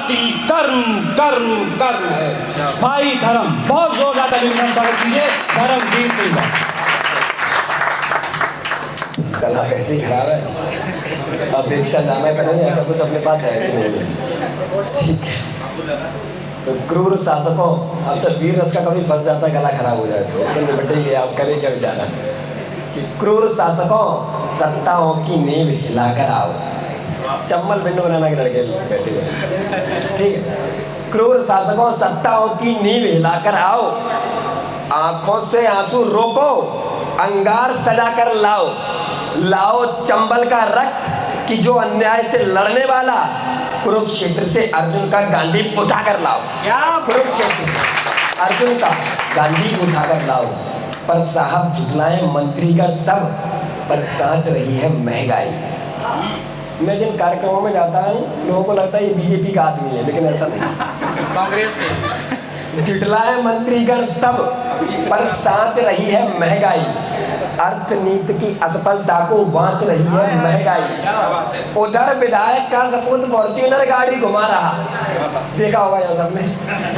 जाति कर्म कर्म कर्म है। भाई धर्म, बहुत जोरदार तालियों से स्वागत कीजिए धर्मवीर सिंह का। कला कैसी खराब है, अपेक्षा जाना करेंगे, ऐसा कुछ अपने पास है कि नहीं? ठीक है, तो क्रूर शासकों, अब जब वीर रस का कभी फंस जाता है, गला खराब हो जाता है, तो निपटेंगे, आप करें क्या बेचारा कि क्रूर शासकों सत्ताओं की नींव हिलाकर आओ। चम्मल बिंडो बनाना के लड़के बैठे हुए, ठीक है। क्रूर शासकों सत्ताओं की नींव हिलाकर आओ, आंखों से आंसू रोको, अंगार सजा कर लाओ, लाओ चंबल का रक्त कि जो अन्याय से लड़ने वाला, कुरुक्षेत्र से अर्जुन का गांधी उठा कर लाओ। कुरुक्षेत्र से अर्जुन का गांधी उठा कर लाओ। पर साहब झुकलाए मंत्रीगण सब, पर सांच रही है महंगाई। मैं जिन कार्यक्रमों में जाता हूँ, लोगों को लगता है ये बीजेपी का आदमी है, लेकिन ऐसा नहीं, कांग्रेस के। झुकलाए मंत्रीगण सब, पर सांच रही है महंगाई। अर्थनीति की असफलता को बांच रही है महंगाई। उधर विधायक का सपूत फॉर्च्यूनर गाड़ी घुमा रहा, देखा होगा यहाँ सबने।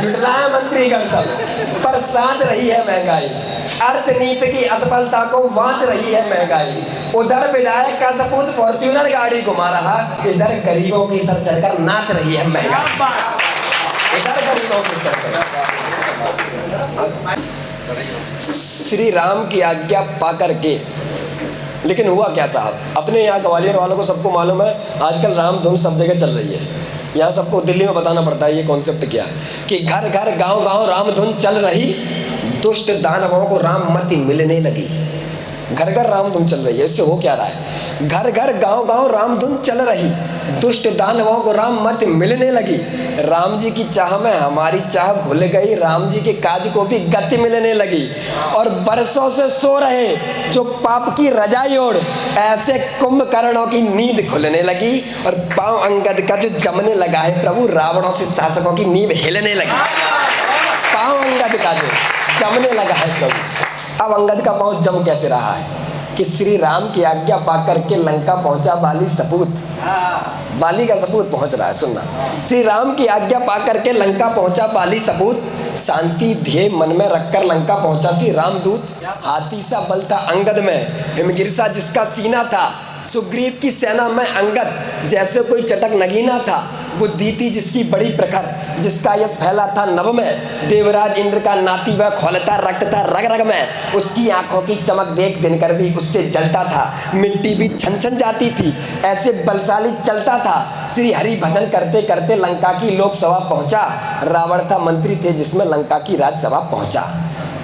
झुटलाए मंत्रीगण सब, पर सांच रही है महंगाई। अर्थनीति की असफलता को बांच रही है महंगाई। उधर विधायक का सपूत फॉर्च्यूनर गाड़ी घुमा रहा, इधर गरीबों की सर चढ़कर नाच रही है महंगाई। इधर गरीबों की सर चढ़कर। श्री राम की आज्ञा पा करके, लेकिन हुआ क्या साहब, अपने यहाँ ग्वालियर वालों को सबको मालूम है आजकल राम धुन सब जगह चल रही है। यहाँ सबको दिल्ली में बताना पड़ता है ये कॉन्सेप्ट क्या कि घर घर गांव गांव राम धुन चल रही, दुष्ट दानवों को राम मति मिलने लगी। घर घर राम धुन चल रही है, इससे हो क्या रहा है? घर घर गांव गांव राम धुन चल रही, दुष्ट दानवों को राम मति मिलने लगी। राम जी की चाह में हमारी चाह घुल गई, राम जी के काज को भी गति मिलने लगी। और बरसों से सो रहे जो पाप की रजाई ओढ़, ऐसे कुंभकर्णों की नींद खुलने लगी। और पांव अंगद का जो जमने लगा है प्रभु, रावणों से शासकों की नींव हिलने लगी। पांव अंगद का जो जमने लगा है प्रभु, अब अंगद का पांव जम कैसे रहा है कि श्री राम की आज्ञा पाकर के लंका पहुंचा बाली सपूत। बाली का सपूत पहुंच रहा है, सुनना। श्री राम की आज्ञा पाकर के लंका पहुंचा बाली सपूत, शांति ध्येय मन में रखकर लंका पहुंचा श्री रामदूत। हाथी सा बल था अंगद में, हिमगिर सा जिसका सीना था, सुग्रीव की सेना में अंगद जैसे कोई चटक नगीना था। बुद्धि थी जिसकी बड़ी प्रखर, जिसका यश फैला था नभ में। देवराज इंद्र का नाती वह खोलता रक्त था रग रग में। उसकी आंखों की चमक देख दिनकर भी उससे जलता था, मिट्टी भी छन छन जाती थी, ऐसे बलशाली चलता था। श्री हरि भजन करते करते लंका की लोकसभा पहुंचा। रावण था मंत्री थे जिसमें लंका की राजसभा पहुंचा।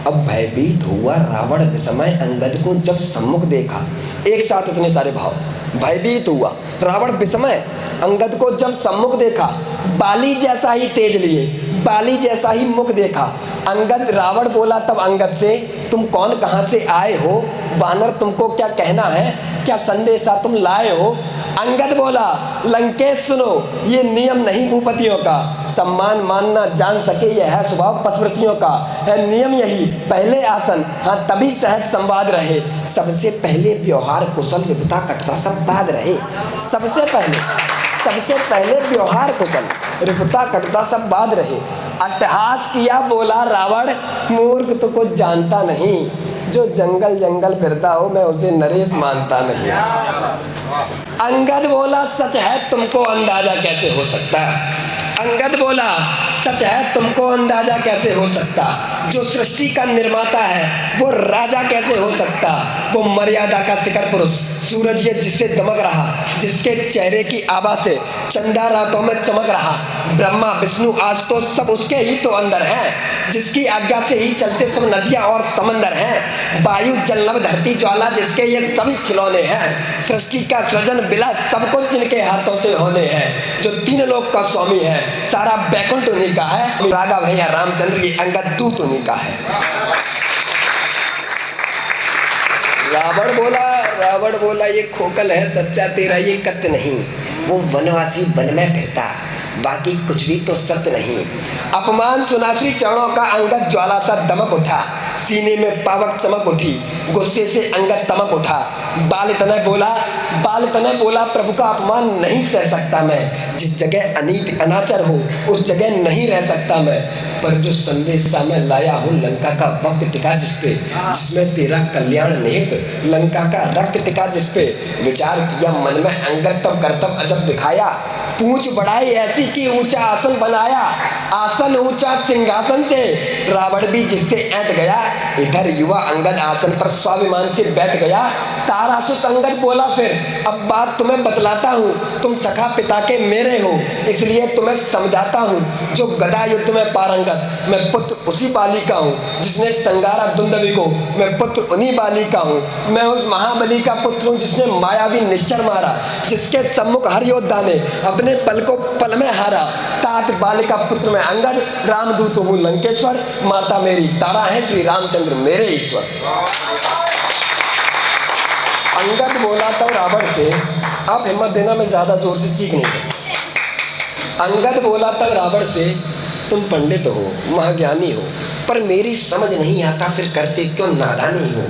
अब भयभीत हुआ रावण विस्मय अंगद को जब सम्मुख देखा। एक साथ इतने सारे भाव। भयभीत हुआ रावण विस्मय अंगद को जब सम्मुख देखा। बाली जैसा ही तेज लिए, बाली जैसा ही मुख देखा। अंगद, रावण बोला तब अंगद से, तुम कौन, कहाँ से आए हो? बानर, तुमको क्या कहना है? क्या संदेशा तुम लाए हो? अंगद बोला, लंकेश सुनो, ये नियम नहीं भूपतियों का, सम्मान मानना जान सके यह है स्वभाव पशुपतियों का। है नियम यही, पहले आसन, हाँ तभी सहज संवाद रहे। सबसे पहले व्यवहार कुशल, विपदा कटता सब बाद रहे। सबसे पहले व्यवहार कुशल, रिपुता कटुता सब बाद रहे। अट्टहास किया बोला रावण, मूर्ख तो कुछ जानता नहीं, जो जंगल जंगल फिरता हो मैं उसे नरेश मानता नहीं। अंगद बोला, सच है तुमको अंदाजा कैसे हो सकता? अंगद बोला, सच है तुमको अंदाजा कैसे हो सकता? जो सृष्टि का निर्माता है वो राजा कैसे हो सकता? वो मर्यादा का शिखर पुरुष, सूरज ये जिससे दमक रहा, जिसके चेहरे की आभा से चंदा रातों में चमक रहा। ब्रह्मा विष्णु आज तो सब उसके ही तो अंदर हैं, जिसकी आज्ञा से ही चलते सब नदियां और समंदर हैं। वायु जल नभ धरती ज्वाला जिसके ये सभी खिलौने हैं। सृष्टि का सृजन बिला सब कुछ जिनके हाथों से होने हैं। जो तीन लोक का स्वामी है, सारा बैकुंठ उन्हीं का है। राघव भैया रामचंद्र की अंगद दूत उन्हीं का है। रावण बोला ये खोखल है सच्चा तेरा ये कत्त नहीं। वो वनवासी वन में फिरता, बाकी कुछ भी तो सत्य नहीं। अपमान सुना श्री चरणों का अंगद ज्वाला सा दमक उठा। सीने में पावक चमक उठी, गुस्से से अंगद तमक उठा। बाल तनय बोला प्रभु का अपमान नहीं सह सकता मैं, जिस जगह अनीति अनाचार हो उस जगह नहीं रह सकता मैं। पर जो संदेशा मैं लाया हूँ लंका का वक्त टिका जिसपे, जिसमें तेरा कल्याण निहित लंका का रक्त टिका जिसपे। विचार किया मन में अंगद तब कर्तव्य अजब दिखाया, पूंछ बढ़ाई ऐसी कि ऊंचा आसन बनाया। आसन ऊंचा सिंहासन से रावण भी जिससे ऐंठ गया, इधर युवा अंगद आसन पर स्वाभिमान से बैठ गया। तारासुत अंगद बोला फिर अब बात तुम्हें बतलाता हूँ, तुम सखा पिता के मेरे हो इसलिए तुम्हें समझाता हूँ। जो गदा युद्ध में पारंगत मैं पुत्र उसी बाली का हूँ, जिसने संगारा दुंदवी को मैं पुत्र उन्हीं बाली का हूँ। मैं उस महाबली का पुत्र हूँ जिसने मायावी निश्चर मारा, जिसके सम्मुख हर योद्धा ने अपने पल को पल में हारा। तात बालिका पुत्र में अंगद, रामदूत हूँ लंकेश्वर, माता मेरी तारा है श्री रामचंद्र मेरे ईश्वर। अंगद बोला तो रावण से, आप हिम्मत देना मैं ज्यादा जोर से चीख नहीं सकता। अंगद बोला तब रावण से, तुम पंडित हो महाज्ञानी हो, पर मेरी समझ नहीं आता फिर करते क्यों नादानी हो।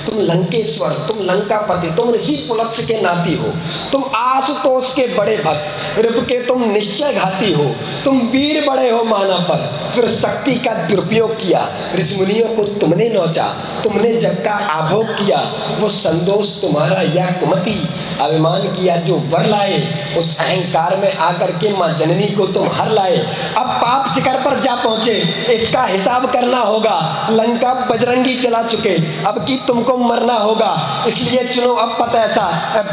तुम लंकेश्वर, तुम लंकापति, तुम ऋषि पुलत्स्य के नाती हो, तुम आशुतोष के बड़े भक्त, रिप के तुम निश्चय घाती हो। तुम वीर बड़े हो माना पर फिर शक्ति का दुरुपयोग किया, ऋषिमुनियों को तुमने नोचा, तुमने जग का आभोग किया। वो संदोष तुम्हारा या कुमति, अभिमान किया जो वर लाए, उस अहंकार में आकर के माँ जननी को तुम हर लाए। अब पाप शिखर पर जा पहुंचे, इसका हिसाब करना होगा। लंका बजरंगी चला चुके, अब की तुमको मरना होगा। इसलिए चुनो अब पथ ऐसा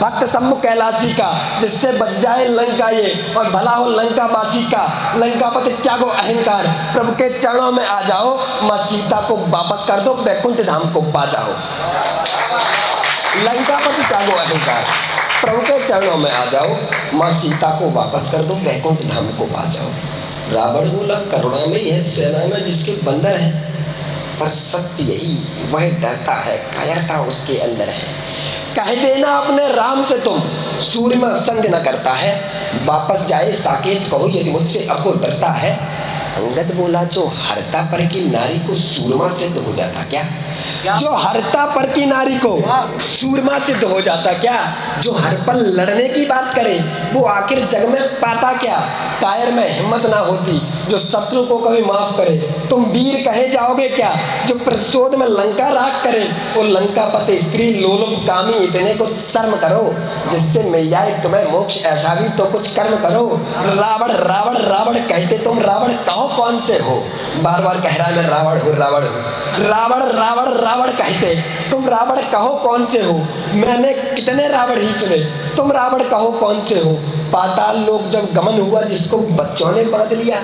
भक्त सम्मुख कैलाशी का, जिससे बच जाए लंका ये और भला हो लंकावासी का। लंकापति त्यागो अहंकार, प्रभु के चरणों में आ जाओ, माँ सीता को वापस कर दो, वैकुंठ धाम को पा जाओ। लंकापति त्यागो अहंकार, प्रभु के चरणों में आ जाओ, माँ सीता को वापस कर दो, वैकुंठ धाम को पा जाओ। रावण बोला करुणा में यह सेना में जिसके बंदर है, पर सत्य यही वह डरता है, कायरता उसके अंदर है। कह देना अपने राम से तुम, सूर्य संग न करता है, वापस जाए साकेत कहो यदि मुझसे अब वो डरता है। अंगद बोला जो हरता पर की नारी को सूरमा सिद्ध हो जाता क्या? जो हरता पर की नारी को सूरमा सिद्ध हो जाता क्या? जो हर पल लड़ने की बात करे वो आखिर जग में पाता क्या? कायर में हिम्मत ना होती जो शत्रु को कभी माफ करे, तुम वीर कहे जाओगे क्या? जो प्रतिशोध में लंका राख करे, वो लंकापति स्त्री लोलुप कामी, इतने कुछ शर्म करो जिससे मिल जाए तुम्हें मोक्ष, ऐसा भी तो कुछ कर्म करो। रावण रावण रावण कहते तुम रावण कहो कौन से हो? बार बार कह रहा है मैं रावण हूँ रावण हूँ। रावण रावण रावण कहते तुम रावण कहो कौन से हो? मैंने कितने रावण ही सुने, तुम रावण कहो कौन से हो? पाताल लोक जब गमन हुआ जिसको बच्चों ने बांध लिया,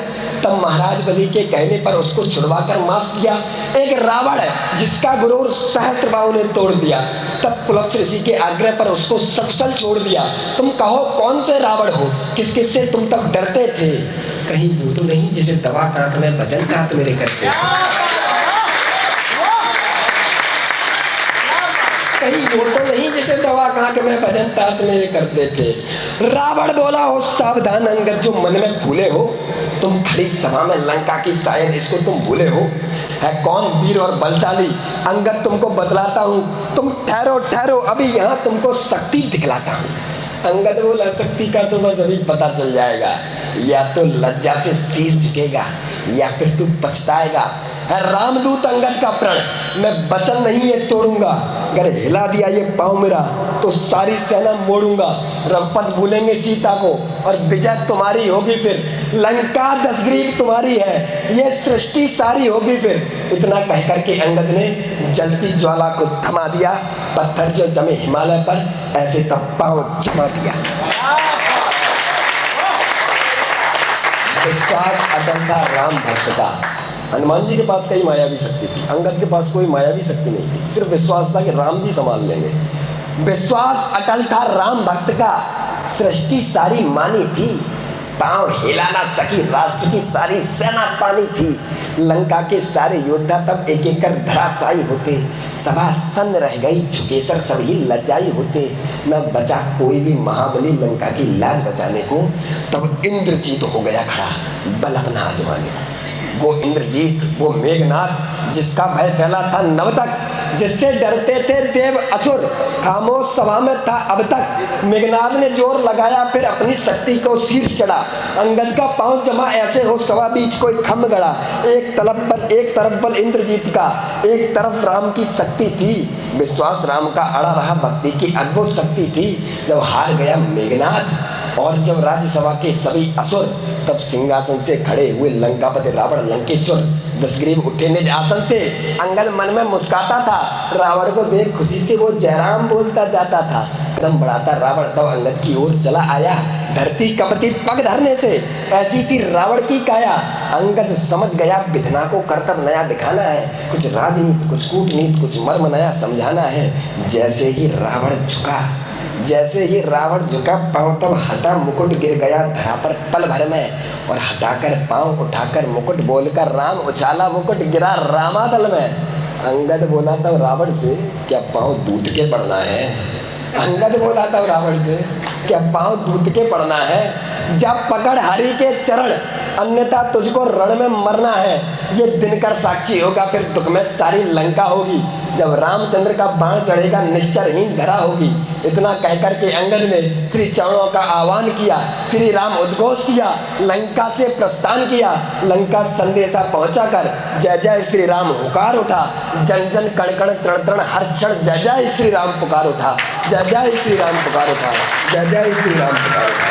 तब महाराज बलि के कहने पर उसको छुड़वाकर माफ किया। एक रावण है जिसका गुरूर सहस्त्रबाहु ने तोड़ दिया, तब पुलत्स्य ऋषि के आग्रह पर उसको सकुशल छोड़ दिया। तुम कहो कौन से रावण हो? किस किस से तुम तब डरते थे? कहीं वो तो नहीं जिसे दवा कांक में भजन कांक मेरे करते थे? कहीं वो तो नहीं जिसे दवा कांक में भजन तात मेरे करते थे। रावण बोला हो सावधान अंगद जो मन में भूले हो, तुम खड़ी सभा में लंका की शायद इसको तुम भूले हो। है कौन वीर और बलशाली अंगद तुमको बतलाता हूँ, तुम ठहरो ठहरो अभी यहाँ तुमको शक्ति दिखलाता हूँ। अंगद बोला शक्ति का तो बस अभी पता चल जाएगा, या तो लज्जा से शीश झुकेगा या फिर तू पछताएगा। है रामदूत अंगद का प्रण, मैं वचन नहीं ये तोड़ूंगा, अगर हिला दिया ये पाँव मेरा तो सारी सेना मोड़ूंगा। रघुपत भूलेंगे सीता को और विजय तुम्हारी होगी फिर, लंका दसग्रीव तुम्हारी है, ये सृष्टि सारी होगी फिर। इतना कह करके अंगद ने जलती ज्वाला को थमा दिया, पत्थर जो जमे हिमालय पर ऐसे तब पाँव जमा दिया। विश्वास अटल था राम भक्त का। हनुमान जी के पास कई मायावी शक्ति थी, अंगद के पास कोई मायावी शक्ति नहीं थी, सिर्फ विश्वास था कि राम जी संभाल लेंगे। विश्वास अटल था राम भक्त का, सृष्टि सारी मानी थी, पांव हिला ना सकी राष्ट्र की सारी सेना पानी थी। लंका के सारे योद्धा तब एक एक कर धराशायी होते, सभा सन्न रह गई, झुकेसर सभी लज्जाई होते। न बचा कोई भी महाबली लंका की लाज बचाने को, तब इंद्रजीत हो गया खड़ा बल अपना आजमाने। वो इंद्रजीत, वो मेघनाथ जिसका भय फैला था नभ तक, जिससे डरते थे देव असुर, खामोश सभा में था अब तक। मेघनाथ ने जोर लगाया फिर अपनी शक्ति को शीर्ष चढ़ा, अंगद का पांव जमा ऐसे हो सवा बीच कोई खम्भ गड़ा। एक तरफ बल इंद्रजीत का, एक तरफ राम की शक्ति थी, विश्वास राम का अड़ा रहा, भक्ति की अद्भुत शक्ति थी। जब हार गया मेघनाथ और जब राज्यसभा के सभी असुर, तब सिंहासन से खड़े हुए लंकापति रावण लंकेश्वर दशग्रीव उठे निज आसन से। अंगद मन में मुस्काता था, रावण को देख खुशी से वो जयराम बोलता जाता था। कदम बढ़ाता रावण तब अंगद की ओर चला आया, धरती कपती पग धरने से, ऐसी थी रावण की काया। अंगद समझ गया विधना को करतब नया दिखाना है, कुछ राजनीति कुछ कूटनीति कुछ मर्म नया समझाना है। जैसे ही रावण झुका पांव तब हटा मुकुट गिर गया धरा पर पल भर में, और हटाकर पांव उठाकर मुकुट बोलकर राम उछाला मुकुट गिरा रामादल में। अंगद बोला तब रावण से, क्या पांव दूध के पड़ना है? अंगद बोला तब रावण से, क्या पांव दूध के पड़ना है? जब पकड़ हरि के चरण, अन्यथा तुझको रण में मरना है। ये दिनकर साक्षी होगा फिर दुख में सारी लंका होगी, जब रामचंद्र का बाण चढ़ेगा निश्चरहीन धरा होगी। इतना कहकर के अंगद ने श्री चरणों का आह्वान किया, श्री राम उद्घोष किया, लंका से प्रस्थान किया। लंका संदेशा पहुंचा कर जय जय श्री राम हुकार उठा, जन जन कण कण तृण तृण हर क्षण जय जय श्री राम पुकार उठा, जय जय श्री राम पुकार उठा, जय जय श्री राम पुकार उठा।